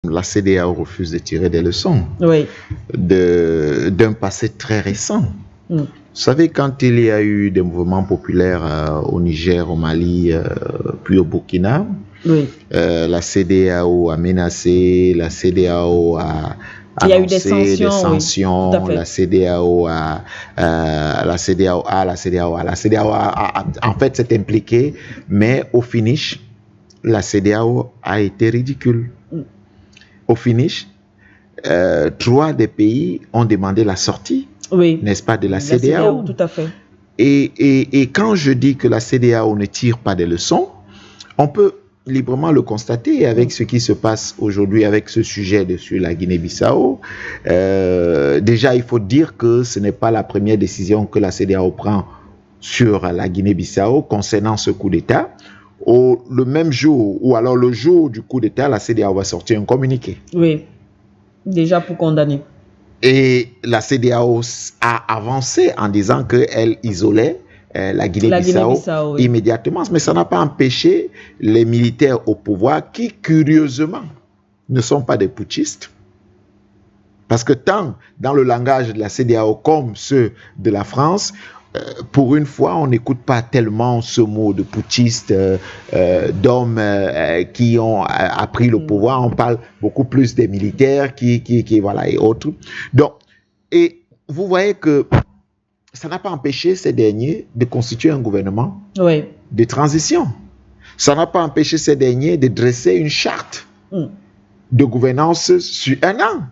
La CEDEAO refuse de tirer des leçons d'un passé très récent. Vous savez, quand il y a eu des mouvements populaires au Niger, au Mali, puis au Burkina, la CEDEAO a menacé, la CEDEAO a annoncé des sanctions, la CEDEAO en fait s'est impliquée, mais au finish, la CEDEAO a été ridicule. Au finish, 3 des pays ont demandé la sortie, n'est-ce pas, de la CEDEAO. Tout à fait. Et quand je dis que la CEDEAO ne tire pas des leçons, on peut librement le constater avec ce qui se passe aujourd'hui avec ce sujet sur la Guinée-Bissau. Déjà, il faut dire que ce n'est pas la première décision que la CEDEAO prend sur la Guinée-Bissau concernant ce coup d'État. Le même jour, ou alors le jour du coup d'État, la CEDEAO va sortir un communiqué. Oui, déjà pour condamner. Et la CEDEAO a avancé en disant qu'elle isolait la Guinée-Bissau immédiatement. Mais ça n'a pas empêché les militaires au pouvoir qui, curieusement, ne sont pas des putschistes. Parce que tant dans le langage de la CEDEAO comme ceux de la France, pour une fois, on n'écoute pas tellement ce mot de putschiste, d'hommes qui ont appris le pouvoir. On parle beaucoup plus des militaires voilà, et autres. Donc, et vous voyez que ça n'a pas empêché ces derniers de constituer un gouvernement de transition. Ça n'a pas empêché ces derniers de dresser une charte de gouvernance sur un an.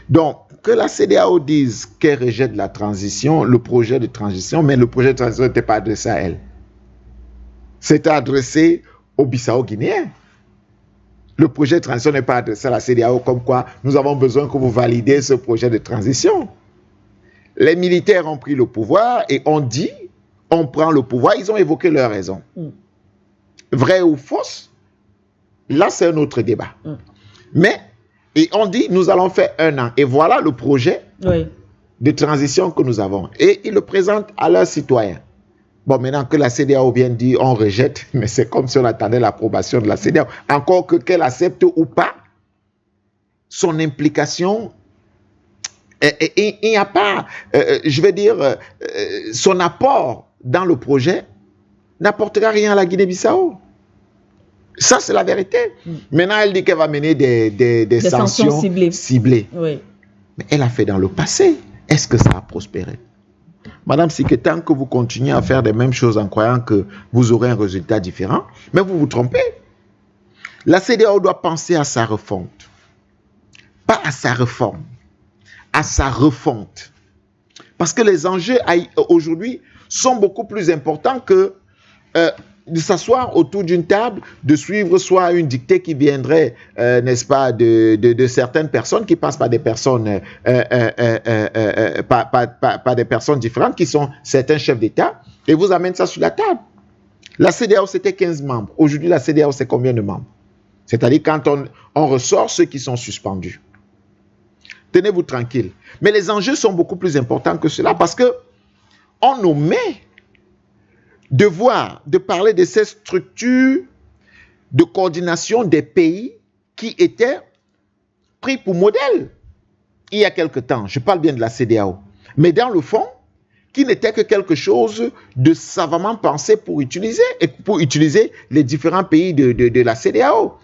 Donc, que la CEDEAO dise qu'elle rejette la transition, le projet de transition, mais le projet de transition n'était pas adressé à elle. C'était adressé aux Bissau-Guinéens. Le projet de transition n'est pas adressé à la CEDEAO comme quoi nous avons besoin que vous validiez ce projet de transition. Les militaires ont pris le pouvoir et ont dit, on prend le pouvoir, ils ont évoqué leurs raisons. Vrai ou fausse, là c'est un autre débat. Mais et on dit, nous allons faire 1 an. Et voilà le projet de transition que nous avons. Et ils le présentent à leurs citoyens. Bon, maintenant que la CEDEAO vient dire, on rejette, mais c'est comme si on attendait l'approbation de la CEDEAO. Encore que qu'elle accepte ou pas, son implication, il n'y a pas, je vais dire, son apport dans le projet n'apportera rien à la Guinée-Bissau. Ça, c'est la vérité. Maintenant, elle dit qu'elle va mener des sanctions ciblées. Mais elle a fait dans le passé. Est-ce que ça a prospéré? Madame Siké, tant que vous continuez à faire les mêmes choses en croyant que vous aurez un résultat différent, mais vous vous trompez. La CEDEAO doit penser à sa refonte. Pas à sa réforme. À sa refonte. Parce que les enjeux aujourd'hui sont beaucoup plus importants que de s'asseoir autour d'une table, de suivre soit une dictée qui viendrait, n'est-ce pas, de certaines personnes qui passent par des personnes, par des personnes différentes qui sont certains chefs d'État, et vous amène ça sur la table. La CEDEAO, c'était 15 membres. Aujourd'hui, la CEDEAO, c'est combien de membres? C'est-à-dire quand on ressort ceux qui sont suspendus. Tenez-vous tranquille. Mais les enjeux sont beaucoup plus importants que cela parce que on nous met de parler de ces structures de coordination des pays qui étaient pris pour modèle il y a quelque temps. Je parle bien de la CEDEAO. Mais dans le fond, qui n'était que quelque chose de savamment pensé pour utiliser les différents pays de la CEDEAO.